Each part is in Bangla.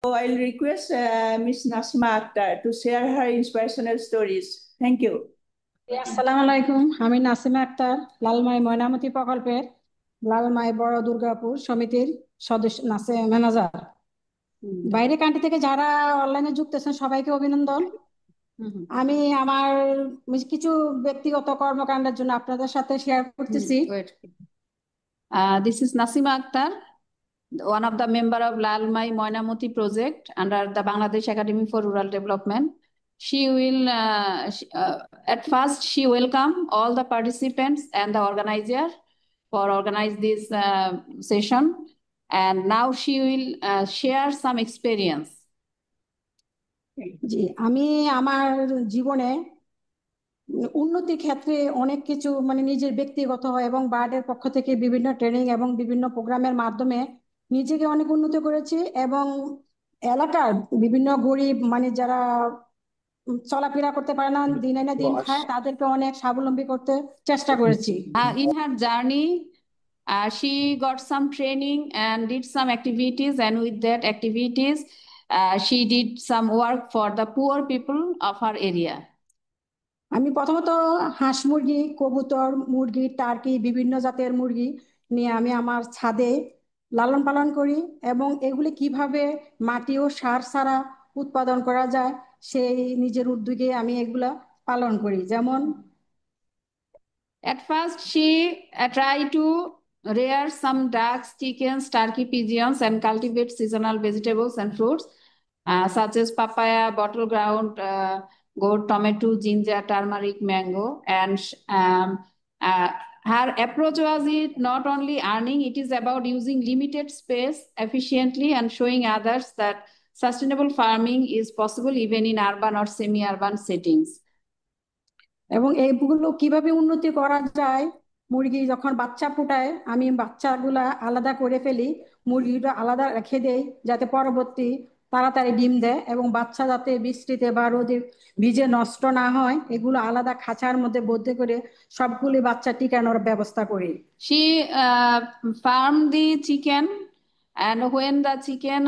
So I'll request Ms. Nasima Akhtar to share her inspirational stories. Thank you. আসসালামু আলাইকুম, আমি নাসিমা আক্তার, লালমাই ময়নামতি প্রকল্পের লালমাই বড় দুর্গাপুর সমিতির সদস্য ম্যানেজার। বাইরে কান্ট্রি থেকে যারা অনলাইনে যুক্ত আছেন সবাইকে অভিনন্দন। আমি আমার কিছু ব্যক্তিগত কর্মকাণ্ডের জন্য আপনাদের সাথে শেয়ার করতেছি। This is Nasima Akhtar, one of the member of Lalmai Moinamoti project under the Bangladesh Academy for Rural Development. She will, at first, she welcome all the participants and the organizer for organize this session, and now she will share some experience. জি, আমি আমার জীবনে উন্নতির ক্ষেত্রে অনেক কিছু নিজের ব্যক্তিগত এবং বার্ডের পক্ষ থেকে বিভিন্ন ট্রেনিং এবং বিভিন্ন প্রোগ্রামের মাধ্যমে নিজেকে অনেক উন্নতি করেছি এবং এলাকার বিভিন্ন গরিব যারা চলাফেরা করতে পারে না, দিন আনে দিন খায়, তাদেরকে অনেক স্বাবলম্বী করতে চেষ্টা করেছি। In her journey, she got some training and did some activities, and with that activities, she did some work for the poor people of her area. আমি প্রথমত হাঁস মুরগি, কবুতর, মুরগি, টার্কি, বিভিন্ন জাতের মুরগি নিয়ে আমি আমার ছাদে লালন পালন করি এবং এগুলি কিভাবে মাটি ও সার ছাড়া উৎপাদন করা যায় সেই নিজের উদ্যোগে আমি এগুলা পালন করি। যেমন at first she tried to rear some ducks, chickens, turkey, pigeons, and cultivate seasonal vegetables and fruits such as papaya, bottle ground, gourd, tomato, ginger, turmeric, mango, and her approach was it not only earning, it is about using limited space efficiently and showing others that sustainable farming is possible even in urban or semi-urban settings. এবং এইগুলো কিভাবে উন্নতি করা যায়, মুরগি যখন বাচ্চা ফোটায় আমি বাচ্চাগুলা আলাদা করে ফেলি, মুরগিটা আলাদা রেখে দেই যাতে পরবর্তী তাড়াতাড়ি ডিম দেয় এবং বাচ্চা যাতে বৃষ্টিতে বা রোদে ভিজে নষ্ট না হয় এগুলো আলাদা খাঁচার মধ্যে বদ্ধ করে সবগুলি বাচ্চা টিকানোর ব্যবস্থা করি। She farmed the chicken, and when the chicken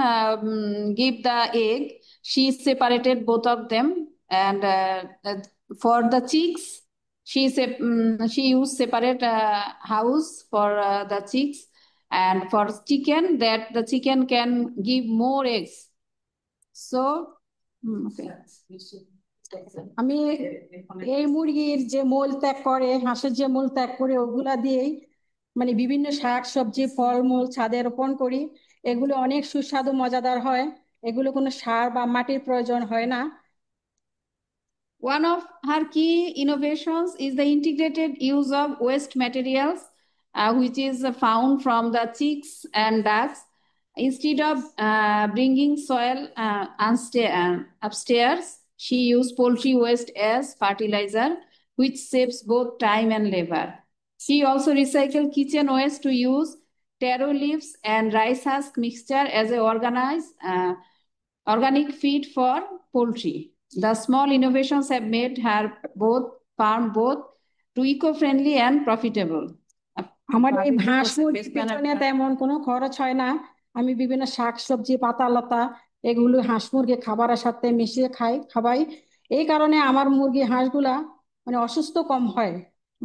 give the egg, she separated both of them, and for the chicks, she used separate house for the chicks, and for chicken that the chicken can give more eggs. So, okay. আমি এই মুরগির যে মল ত্যাগ করে, হাঁসের যে মল ত্যাগ করে ওগুলা দিয়েই বিভিন্ন শাক সবজি ফলমূল ছাদে রোপণ করি। এগুলো অনেক সুস্বাদু মজাদার হয়, এগুলো কোনো সার বা মাটির প্রয়োজন হয় না। One of her key innovations is the integrated use of waste materials, which is found from the chicks and ducks. Instead of bringing soil upstairs, she used poultry waste as fertilizer, which saves both time and labor. She also recycled kitchen waste to use taro leaves and rice husk mixture as a organic feed for poultry. The small innovations have made her farm both to eco-friendly and profitable. আমার এই হাঁস মুরগির পিছনে তেমন কোনো খরচ হয় না। আমি বিভিন্ন শাক সবজি পাতা লতা এগুলো হাঁস মুরগি খাবারের সাথে মিশিয়ে খাওয়াই। এই কারণে আমার মুরগি হাঁসগুলা অসুস্থ কম হয়,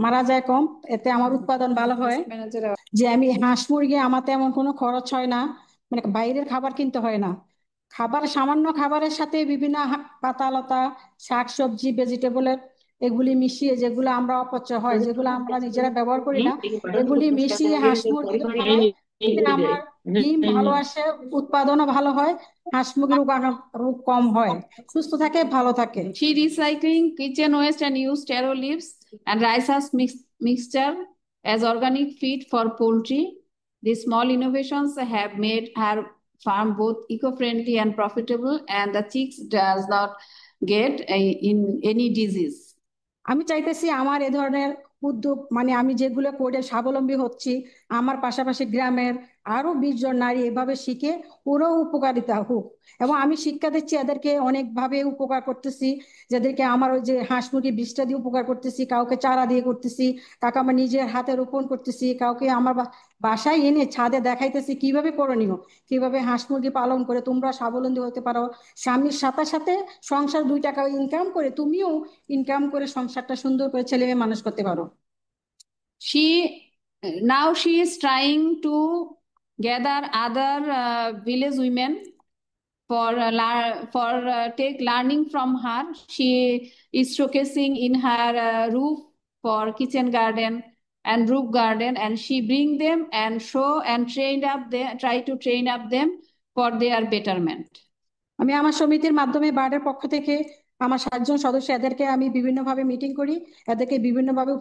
মারা যায় কম, এতে আমার উৎপাদন ভালো হয়। যে আমি হাঁস মুরগি আমার তেমন কোনো খরচ হয় না, বাইরের খাবার কিনতে হয় না। সামান্য খাবারের সাথে বিভিন্ন পাতা লতা শাক সবজি ভেজিটেবলের এগুলি মিশিয়ে যেগুলো আমরা অপচয় হয়, যেগুলো আমরা নিজেরা ব্যবহার করি না, এগুলি মিশিয়ে হাঁস মুরগি আমার ডিম ভালো আসে, উৎপাদনও ভালো হয়, হাঁস মুরগির রোগ কম হয়, সুস্থ থাকে, ভালো থাকে। She recycling kitchen waste and use taro leaves and rice husk mixture as organic feed for poultry. These small innovations have made her farm both eco-friendly and profitable, and the chicks does not get in any disease. আমি চাইতেছি আমার এ ধরনের উদ্যোগ আমি যেগুলো করে স্বাবলম্বী হচ্ছি, আমার পাশাপাশি গ্রামের আরো 20 জন নারী এভাবে শিখে ওরাও উপকারিতা হোক। এবং আমি শিক্ষা দিচ্ছি এদেরকে, অনেকভাবে উপকার করতেছি, যাদেরকে আমার ওই যে হাঁস মুরগি বীজটা দিয়ে উপকার করতেছি, কাউকে চারা দিয়ে করতেছি, কাউকে আমার নিজের হাতে রোপণ করতেছি, কাউকে আমার বাসায় এনে ছাদে দেখাইতেছি কিভাবে করণীয়, কিভাবে হাঁস মুরগি পালন করে তোমরা স্বাবলম্বী হতে পারো। স্বামীর সাথে সাথে সংসার 2 টাকা ইনকাম করে তুমিও ইনকাম করে সংসারটা সুন্দর করে ছেলে মেয়ে মানুষ করতে পারো। Now she is trying to gather other village women for take learning from her. She is showcasing in her roof for kitchen garden and roof garden, and she bring them and show and try to train up them for their betterment. আমি আমার সমিতির মাধ্যমে বার্ডের পক্ষ থেকে আমার 7 জন সদস্য, এদেরকে আমি বিভিন্নভাবে মিটিং করি, এদেরকে বিভিন্নভাবে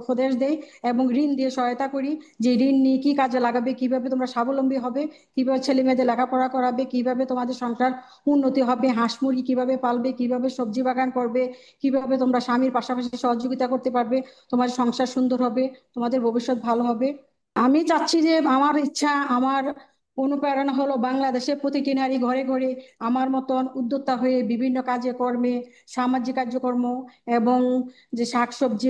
উপদেশ দেই এবং ঋণ দিয়ে সহায়তা করি, যে ঋণ নিয়ে কি কাজে লাগাবে, কিভাবে তোমরা স্বাবলম্বী হবে, কিভাবে ছেলে মেয়েদের লেখাপড়া করাবে, কিভাবে তোমাদের সংসার উন্নতি হবে, হাঁস মুরগি কিভাবে পালবে, কিভাবে সবজি বাগান করবে, কিভাবে তোমরা স্বামীর পাশাপাশি সহযোগিতা করতে পারবে, তোমার সংসার সুন্দর হবে, তোমাদের ভবিষ্যৎ ভালো হবে। আমি চাচ্ছি যে আমার ইচ্ছা, আমার অনুপ্রেরণা হলো বাংলাদেশে প্রতিটি নারী ঘরে ঘরে আমার মতন উদ্যোক্তা হয়ে বিভিন্ন কাজে কর্মে, সামাজিক কার্যকর্ম এবং যে শাকসবজি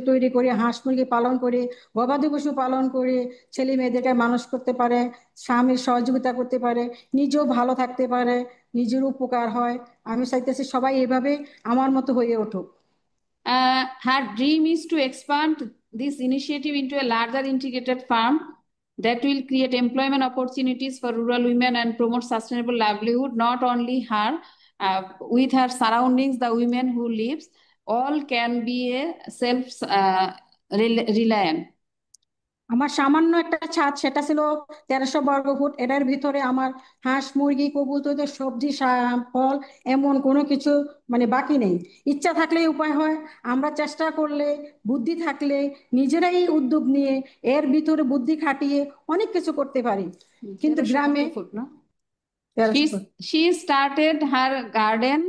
তৈরি করে, হাঁস মুরগি পালন করে, গবাদি পশু পালন করে ছেলে মেয়েদেরকে মানুষ করতে পারে, স্বামীর সহযোগিতা করতে পারে, নিজেও ভালো থাকতে পারে, নিজের উপকার হয়। আমি চাইতেছি সবাই এভাবে আমার মতো হয়ে উঠুক। Her dream is to expand this initiative into a larger integrated farm that will create employment opportunities for rural women and promote sustainable livelihood. Not only her, with her surroundings, the women who lives, all can be a self-reliant. আমার সামান্য একটা ছাদ, সেটা ছিল 1300 বর্গ ফুট। এটার ভিতরে আমার হাঁস মুরগি কবুতর সবজি ফল এমন কোনো কিছু মানে বাকি নেই। ইচ্ছা থাকলেই উপায় হয়, আমরা চেষ্টা করলে, বুদ্ধি থাকলে, নিজেরাই উদ্যোগ নিয়ে এর ভিতরে বুদ্ধি খাটিয়ে অনেক কিছু করতে পারি। কিন্তু গ্রামে she started her garden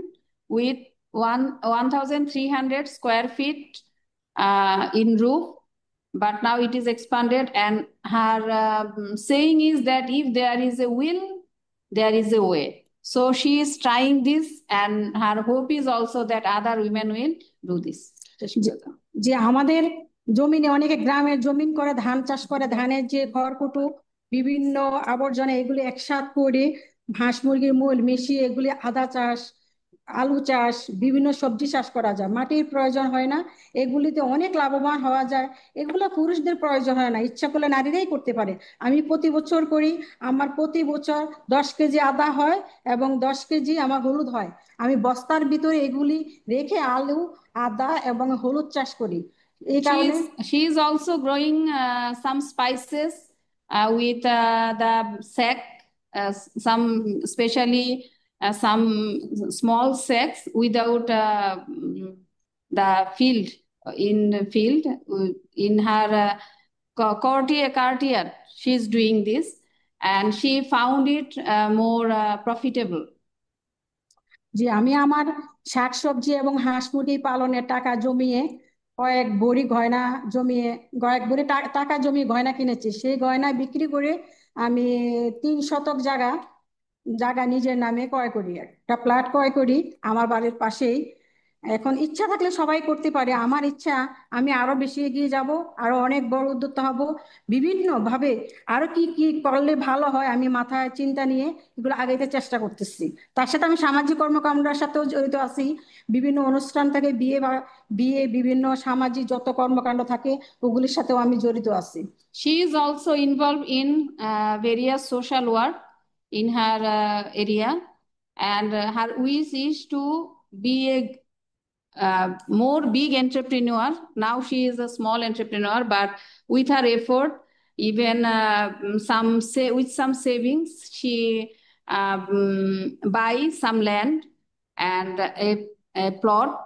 with 1300 square feet in roof, but now it is expanded, and her saying is that if there is a will, there is a way. So she is trying this, and her hope is also that other women will do this. যে আমাদের জমিনে, অনেকে গ্রামের জমিন করে ধান চাষ করে, ধানের যে খড়কুটো বিভিন্ন আবর্জনা এগুলি একসাথ করে হাঁস মুরগির মূল মিশিয়ে এগুলি আদা চাষ, আলু চাষ, বিভিন্ন সবজি চাষ করা যায়। মাটির প্রয়োজন হয় না, এগুলিতে অনেক লাভবান হওয়া যায়। এগুলো পুরুষদের প্রয়োজন হয় না, ইচ্ছা করলে নারীরাই করতে পারে। আমি প্রতি বছর করি, আমার প্রতি বছর 10 কেজি আদা হয় এবং 10 কেজি আমার হলুদ হয়। আমি বস্তার ভিতরে এগুলি রেখে আলু, আদা এবং হলুদ চাষ করি। এই কারণে she is also growing some spices with the sack, some especially some small sacks without the field in her courtyard. She is doing this, and she found it more profitable. যে আমি আমার শাকসবজি এবং হাঁস মুরগি পালনের টাকা জমিয়ে কয়েক ভরি গয়না জমিয়ে, কয়েক ভরি টাকা জমিয়ে গয়না কিনেছি। সেই গয়না বিক্রি করে আমি 3 শতক জায়গা নিজের নামে ক্রয় করি, একটা প্লট ক্রয় করি আমার বাড়ির পাশেই। এখন ইচ্ছা থাকলে সবাই করতে পারে। আমার ইচ্ছা আমি আরো বেশি এগিয়ে যাব, আরো অনেক বড় উদ্যোক্তা হব, বিভিন্ন ভাবে আরো কি কি করলে ভালো হয় আমি মাথায় চিন্তা নিয়ে এগুলো আগাইতে চেষ্টা করতেছি। তার সাথে আমি সামাজিক কর্মকাণ্ডের সাথেও জড়িত আছি। বিভিন্ন অনুষ্ঠান থেকে বিয়ে বিভিন্ন সামাজিক যত কর্মকাণ্ড থাকে ওগুলির সাথেও আমি জড়িত আছি। She is also involved in various social work in her area, and her wish is to be a more big entrepreneur. Now she is a small entrepreneur, but with her effort, even with some savings, she buy some land and a plot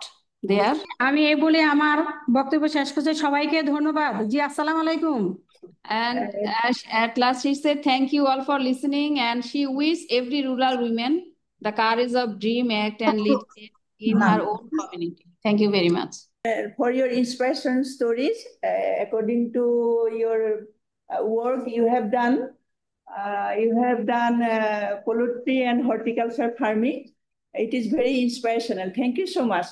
there. আমি এই বলে আমার বক্তব্য শেষ করছি। সবাইকে ধন্যবাদ। জি, আসসালামু আলাইকুম। And at last she said, thank you all for listening, and she wished every rural woman the courage of dream, act, and lead in her own community. Thank you very much. For your inspiration stories, according to your work you have done. You have done poultry and horticulture farming. It is very inspirational. Thank you so much.